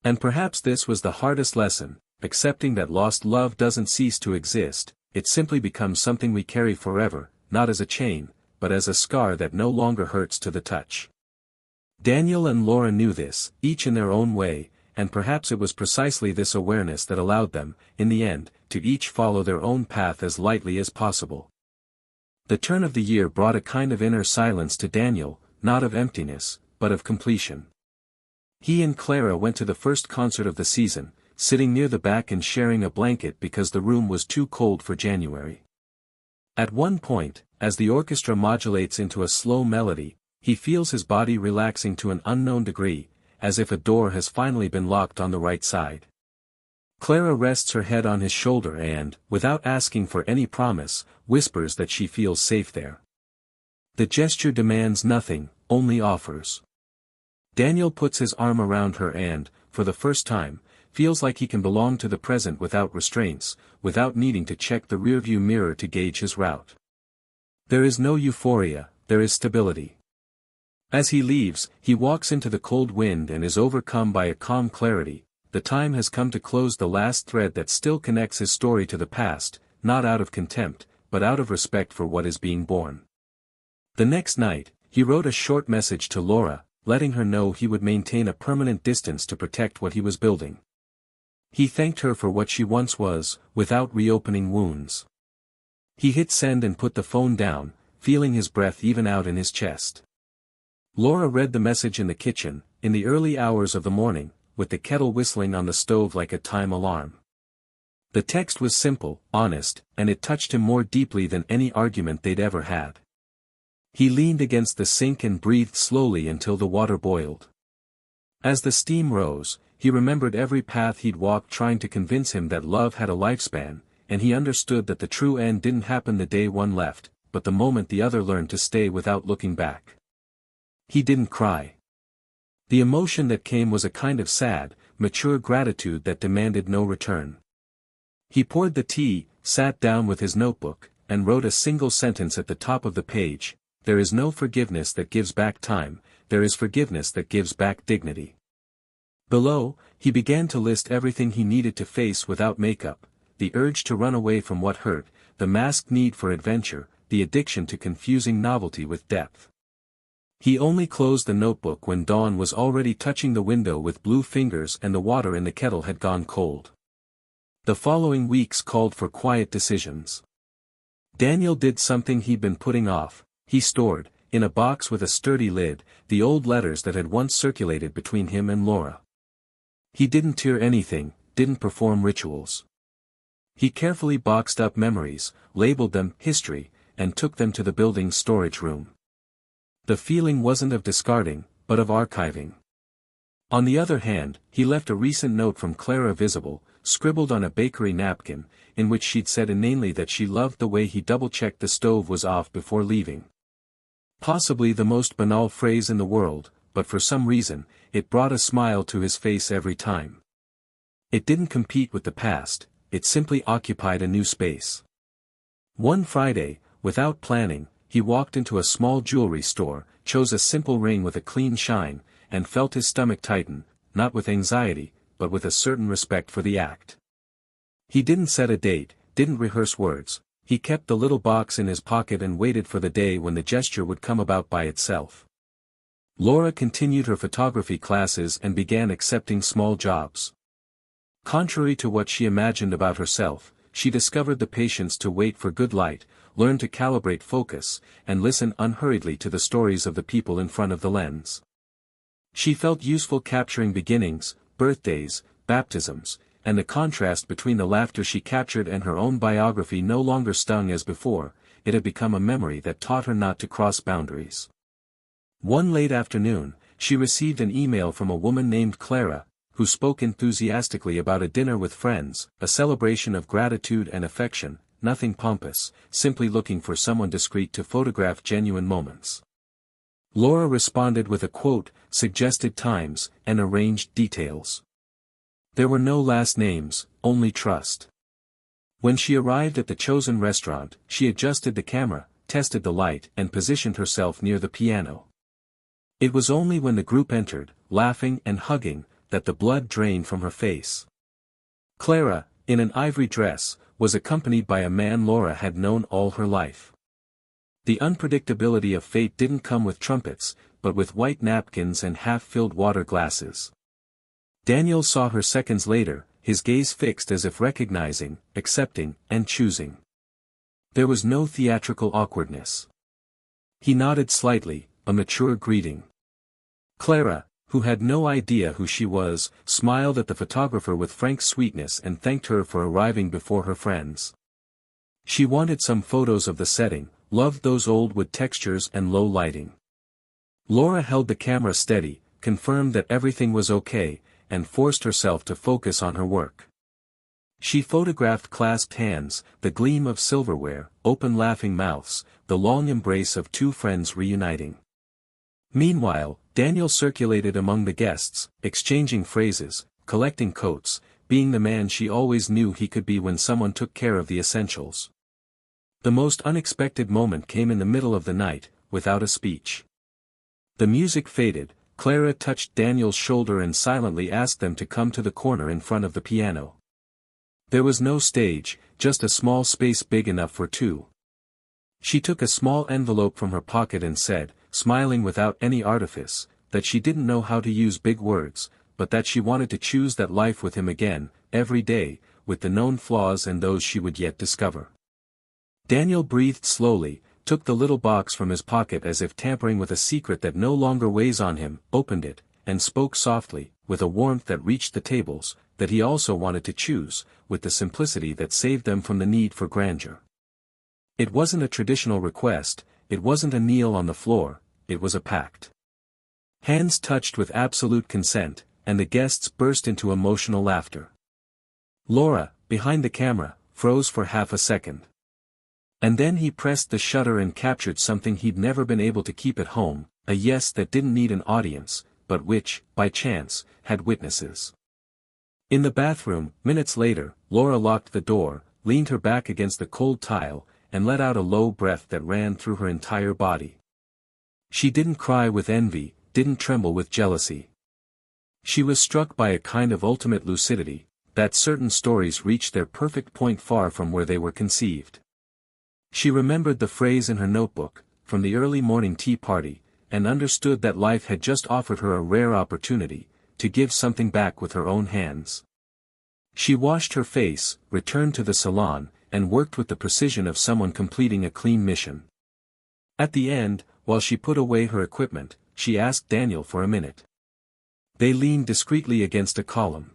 And perhaps this was the hardest lesson, accepting that lost love doesn't cease to exist, it simply becomes something we carry forever, not as a chain, but as a scar that no longer hurts to the touch. Daniel and Laura knew this, each in their own way, and perhaps it was precisely this awareness that allowed them, in the end, to each follow their own path as lightly as possible. The turn of the year brought a kind of inner silence to Daniel, not of emptiness, but of completion. He and Clara went to the first concert of the season, sitting near the back and sharing a blanket because the room was too cold for January. At one point, as the orchestra modulates into a slow melody, he feels his body relaxing to an unknown degree, as if a door has finally been locked on the right side. Clara rests her head on his shoulder and, without asking for any promise, whispers that she feels safe there. The gesture demands nothing, only offers. Daniel puts his arm around her and, for the first time, feels like he can belong to the present without restraints, without needing to check the rearview mirror to gauge his route. There is no euphoria, there is stability. As he leaves, he walks into the cold wind and is overcome by a calm clarity. The time has come to close the last thread that still connects his story to the past, not out of contempt, but out of respect for what is being born. The next night, he wrote a short message to Laura, letting her know he would maintain a permanent distance to protect what he was building. He thanked her for what she once was, without reopening wounds. He hit send and put the phone down, feeling his breath even out in his chest. Laura read the message in the kitchen, in the early hours of the morning, with the kettle whistling on the stove like a time alarm. The text was simple, honest, and it touched him more deeply than any argument they'd ever had. He leaned against the sink and breathed slowly until the water boiled. As the steam rose, he remembered every path he'd walked trying to convince him that love had a lifespan, and he understood that the true end didn't happen the day one left, but the moment the other learned to stay without looking back. He didn't cry. The emotion that came was a kind of sad, mature gratitude that demanded no return. He poured the tea, sat down with his notebook, and wrote a single sentence at the top of the page: "There is no forgiveness that gives back time, there is forgiveness that gives back dignity." Below, he began to list everything he needed to face without makeup: the urge to run away from what hurt, the masked need for adventure, the addiction to confusing novelty with depth. He only closed the notebook when dawn was already touching the window with blue fingers and the water in the kettle had gone cold. The following weeks called for quiet decisions. Daniel did something he'd been putting off: he stored, in a box with a sturdy lid, the old letters that had once circulated between him and Laura. He didn't tear anything, didn't perform rituals. He carefully boxed up memories, labeled them "history," and took them to the building's storage room. The feeling wasn't of discarding, but of archiving. On the other hand, he left a recent note from Clara visible, scribbled on a bakery napkin, in which she'd said inanely that she loved the way he double-checked the stove was off before leaving. Possibly the most banal phrase in the world, but for some reason, it brought a smile to his face every time. It didn't compete with the past, it simply occupied a new space. One Friday, without planning, he walked into a small jewelry store, chose a simple ring with a clean shine, and felt his stomach tighten, not with anxiety, but with a certain respect for the act. He didn't set a date, didn't rehearse words, he kept the little box in his pocket and waited for the day when the gesture would come about by itself. Laura continued her photography classes and began accepting small jobs. Contrary to what she imagined about herself, she discovered the patience to wait for good light, learn to calibrate focus, and listen unhurriedly to the stories of the people in front of the lens. She felt useful capturing beginnings, birthdays, baptisms, and the contrast between the laughter she captured and her own biography no longer stung as before. It had become a memory that taught her not to cross boundaries. One late afternoon, she received an email from a woman named Clara, who spoke enthusiastically about a dinner with friends, a celebration of gratitude and affection, nothing pompous, simply looking for someone discreet to photograph genuine moments. Laura responded with a quote, suggested times, and arranged details. There were no last names, only trust. When she arrived at the chosen restaurant, she adjusted the camera, tested the light, and positioned herself near the piano. It was only when the group entered, laughing and hugging, that the blood drained from her face. Clara, in an ivory dress, was accompanied by a man Laura had known all her life. The unpredictability of fate didn't come with trumpets, but with white napkins and half-filled water glasses. Daniel saw her seconds later, his gaze fixed as if recognizing, accepting, and choosing. There was no theatrical awkwardness. He nodded slightly, a mature greeting. Clara, who had no idea who she was, smiled at the photographer with frank sweetness and thanked her for arriving before her friends. She wanted some photos of the setting, loved those old wood textures and low lighting. Laura held the camera steady, confirmed that everything was okay, and forced herself to focus on her work. She photographed clasped hands, the gleam of silverware, open laughing mouths, the long embrace of two friends reuniting. Meanwhile, Daniel circulated among the guests, exchanging phrases, collecting coats, being the man she always knew he could be when someone took care of the essentials. The most unexpected moment came in the middle of the night, without a speech. The music faded, Clara touched Daniel's shoulder and silently asked them to come to the corner in front of the piano. There was no stage, just a small space big enough for two. She took a small envelope from her pocket and said, smiling without any artifice, that she didn't know how to use big words, but that she wanted to choose that life with him again, every day, with the known flaws and those she would yet discover. Daniel breathed slowly, took the little box from his pocket as if tampering with a secret that no longer weighs on him, opened it, and spoke softly, with a warmth that reached the tables, that he also wanted to choose, with the simplicity that saved them from the need for grandeur. It wasn't a traditional request, it wasn't a kneel on the floor, it was a pact. Hands touched with absolute consent, and the guests burst into emotional laughter. Laura, behind the camera, froze for half a second. And then he pressed the shutter and captured something he'd never been able to keep at home, a yes that didn't need an audience, but which, by chance, had witnesses. In the bathroom, minutes later, Laura locked the door, leaned her back against the cold tile, and let out a low breath that ran through her entire body. She didn't cry with envy, didn't tremble with jealousy. She was struck by a kind of ultimate lucidity, that certain stories reach their perfect point far from where they were conceived. She remembered the phrase in her notebook, from the early morning tea party, and understood that life had just offered her a rare opportunity, to give something back with her own hands. She washed her face, returned to the salon, and worked with the precision of someone completing a clean mission. At the end, while she put away her equipment, she asked Daniel for a minute. They leaned discreetly against a column.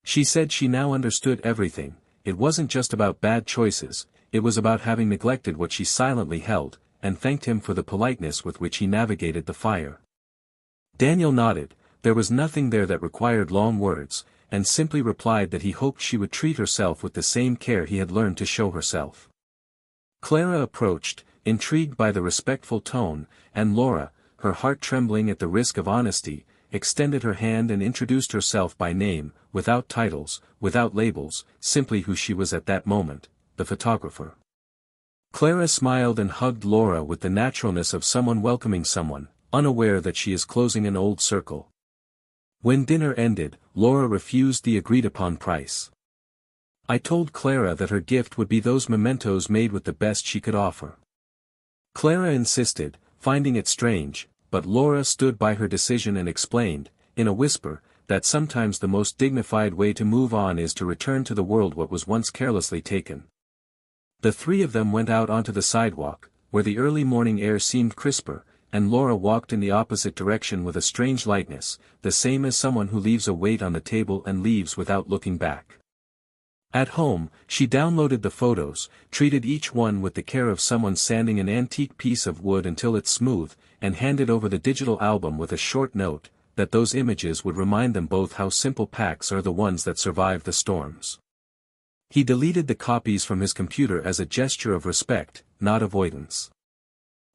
She said she now understood everything. It wasn't just about bad choices, it was about having neglected what she silently held, and thanked him for the politeness with which he navigated the fire. Daniel nodded. There was nothing there that required long words, and simply replied that he hoped she would treat herself with the same care he had learned to show herself. Clara approached, intrigued by the respectful tone, and Laura, her heart trembling at the risk of honesty, extended her hand and introduced herself by name, without titles, without labels, simply who she was at that moment, the photographer. Clara smiled and hugged Laura with the naturalness of someone welcoming someone, unaware that she is closing an old circle. When dinner ended, Laura refused the agreed-upon price. I told Clara that her gift would be those mementos made with the best she could offer. Clara insisted, finding it strange, but Laura stood by her decision and explained, in a whisper, that sometimes the most dignified way to move on is to return to the world what was once carelessly taken. The three of them went out onto the sidewalk, where the early morning air seemed crisper, and Laura walked in the opposite direction with a strange lightness, the same as someone who leaves a weight on the table and leaves without looking back. At home, she downloaded the photos, treated each one with the care of someone sanding an antique piece of wood until it's smooth, and handed over the digital album with a short note, that those images would remind them both how simple packs are the ones that survive the storms. He deleted the copies from his computer as a gesture of respect, not avoidance.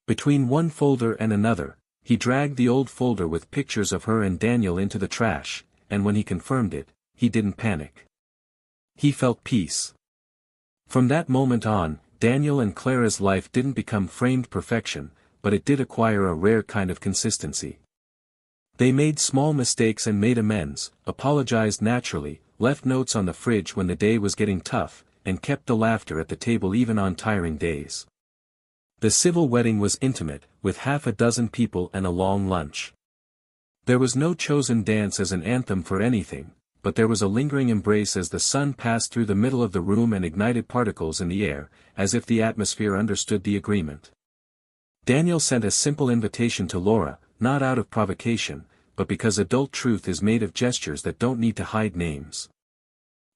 Between one folder and another, he dragged the old folder with pictures of her and Daniel into the trash, and when he confirmed it, he didn't panic. He felt peace. From that moment on, Daniel and Clara's life didn't become framed perfection, but it did acquire a rare kind of consistency. They made small mistakes and made amends, apologized naturally, left notes on the fridge when the day was getting tough, and kept the laughter at the table even on tiring days. The civil wedding was intimate, with half a dozen people and a long lunch. There was no chosen dance as an anthem for anything, but there was a lingering embrace as the sun passed through the middle of the room and ignited particles in the air, as if the atmosphere understood the agreement. Daniel sent a simple invitation to Laura, not out of provocation, but because adult truth is made of gestures that don't need to hide names.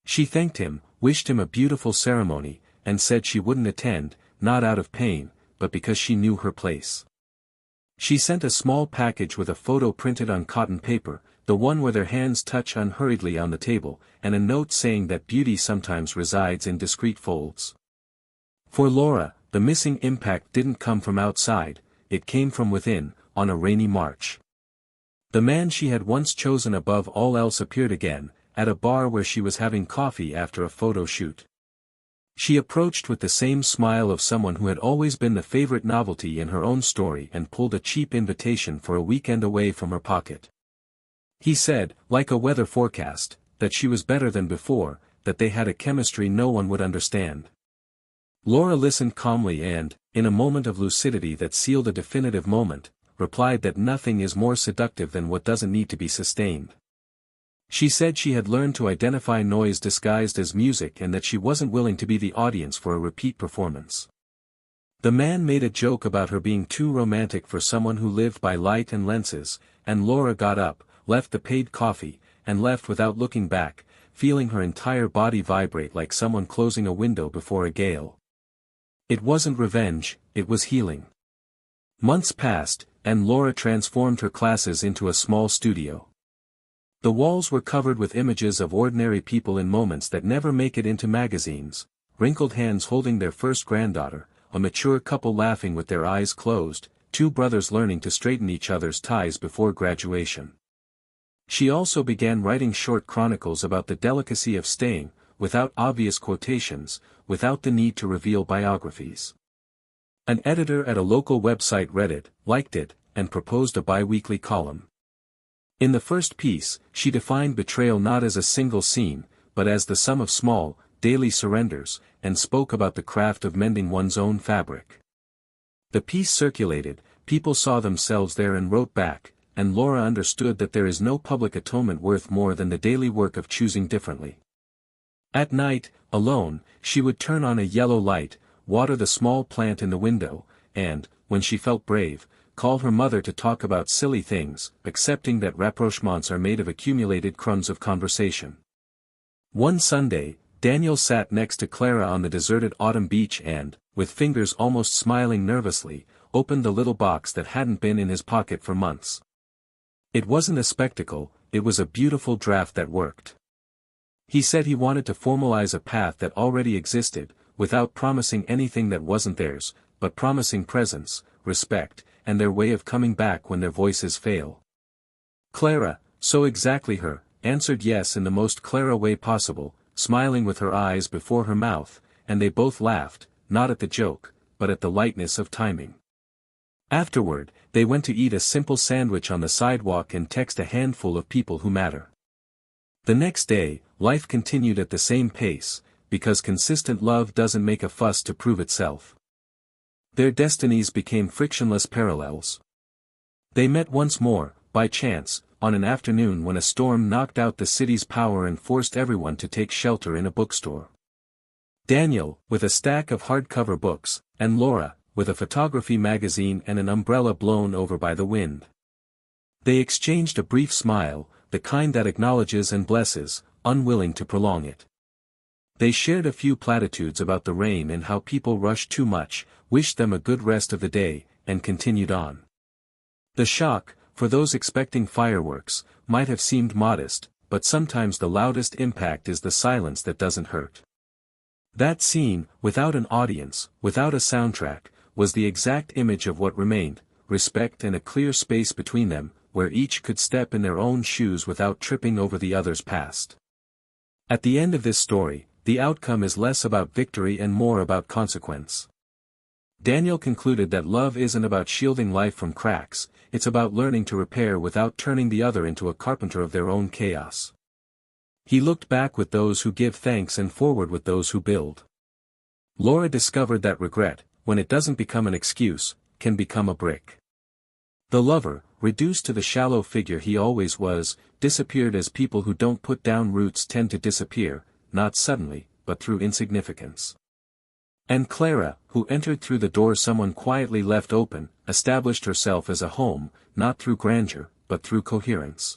She thanked him, wished him a beautiful ceremony, and said she wouldn't attend, not out of pain, but because she knew her place. She sent a small package with a photo printed on cotton paper, the one where their hands touch unhurriedly on the table, and a note saying that beauty sometimes resides in discreet folds. For Laura, the missing impact didn't come from outside, it came from within, on a rainy March. The man she had once chosen above all else appeared again, at a bar where she was having coffee after a photo shoot. She approached with the same smile of someone who had always been the favorite novelty in her own story and pulled a cheap invitation for a weekend away from her pocket. He said, like a weather forecast, that she was better than before, that they had a chemistry no one would understand. Laura listened calmly and, in a moment of lucidity that sealed a definitive moment, replied that nothing is more seductive than what doesn't need to be sustained. She said she had learned to identify noise disguised as music and that she wasn't willing to be the audience for a repeat performance. The man made a joke about her being too romantic for someone who lived by light and lenses, and Laura got up, left the paid coffee, and left without looking back, feeling her entire body vibrate like someone closing a window before a gale. It wasn't revenge, it was healing. Months passed, and Laura transformed her classes into a small studio. The walls were covered with images of ordinary people in moments that never make it into magazines, wrinkled hands holding their first granddaughter, a mature couple laughing with their eyes closed, two brothers learning to straighten each other's ties before graduation. She also began writing short chronicles about the delicacy of staying, without obvious quotations, without the need to reveal biographies. An editor at a local website read it, liked it, and proposed a bi-weekly column. In the first piece, she defined betrayal not as a single scene, but as the sum of small, daily surrenders, and spoke about the craft of mending one's own fabric. The piece circulated, people saw themselves there and wrote back, and Laura understood that there is no public atonement worth more than the daily work of choosing differently. At night, alone, she would turn on a yellow light, water the small plant in the window, and, when she felt brave, call her mother to talk about silly things, accepting that rapprochements are made of accumulated crumbs of conversation. One Sunday, Daniel sat next to Clara on the deserted autumn beach and, with fingers almost smiling nervously, opened the little box that hadn't been in his pocket for months. It wasn't a spectacle, it was a beautiful draft that worked. He said he wanted to formalize a path that already existed, without promising anything that wasn't theirs, but promising presence, respect, and their way of coming back when their voices fail. Clara, so exactly her, answered yes in the most Clara way possible, smiling with her eyes before her mouth, and they both laughed, not at the joke, but at the lightness of timing. Afterward, they went to eat a simple sandwich on the sidewalk and text a handful of people who matter. The next day, life continued at the same pace, because consistent love doesn't make a fuss to prove itself. Their destinies became frictionless parallels. They met once more, by chance, on an afternoon when a storm knocked out the city's power and forced everyone to take shelter in a bookstore. Daniel, with a stack of hardcover books, and Laura, with a photography magazine and an umbrella blown over by the wind. They exchanged a brief smile, the kind that acknowledges and blesses, unwilling to prolong it. They shared a few platitudes about the rain and how people rush too much, wished them a good rest of the day, and continued on. The shock, for those expecting fireworks, might have seemed modest, but sometimes the loudest impact is the silence that doesn't hurt. That scene, without an audience, without a soundtrack, was the exact image of what remained, respect and a clear space between them, where each could step in their own shoes without tripping over the other's past. At the end of this story, the outcome is less about victory and more about consequence. Daniel concluded that love isn't about shielding life from cracks, it's about learning to repair without turning the other into a carpenter of their own chaos. He looked back with those who give thanks and forward with those who build. Laura discovered that regret, when it doesn't become an excuse, can become a brick. The lover, reduced to the shallow figure he always was, disappeared as people who don't put down roots tend to disappear, not suddenly, but through insignificance. And Clara, who entered through the door someone quietly left open, established herself as a home, not through grandeur, but through coherence.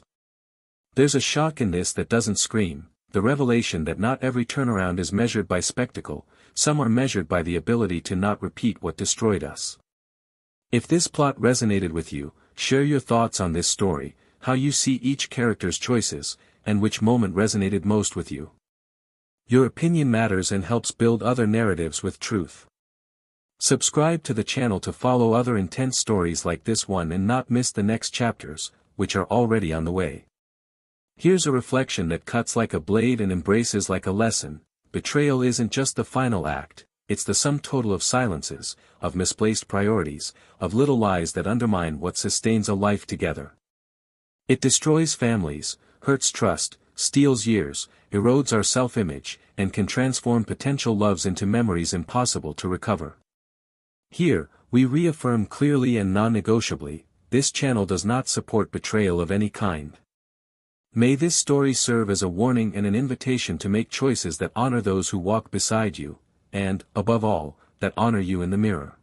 There's a shock in this that doesn't scream, the revelation that not every turnaround is measured by spectacle, some are measured by the ability to not repeat what destroyed us. If this plot resonated with you, share your thoughts on this story, how you see each character's choices, and which moment resonated most with you. Your opinion matters and helps build other narratives with truth. Subscribe to the channel to follow other intense stories like this one and not miss the next chapters, which are already on the way. Here's a reflection that cuts like a blade and embraces like a lesson. Betrayal isn't just the final act, it's the sum total of silences, of misplaced priorities, of little lies that undermine what sustains a life together. It destroys families, hurts trust, steals years, erodes our self-image, and can transform potential loves into memories impossible to recover. Here, we reaffirm clearly and non-negotiably, this channel does not support betrayal of any kind. May this story serve as a warning and an invitation to make choices that honor those who walk beside you, and, above all, that honor you in the mirror.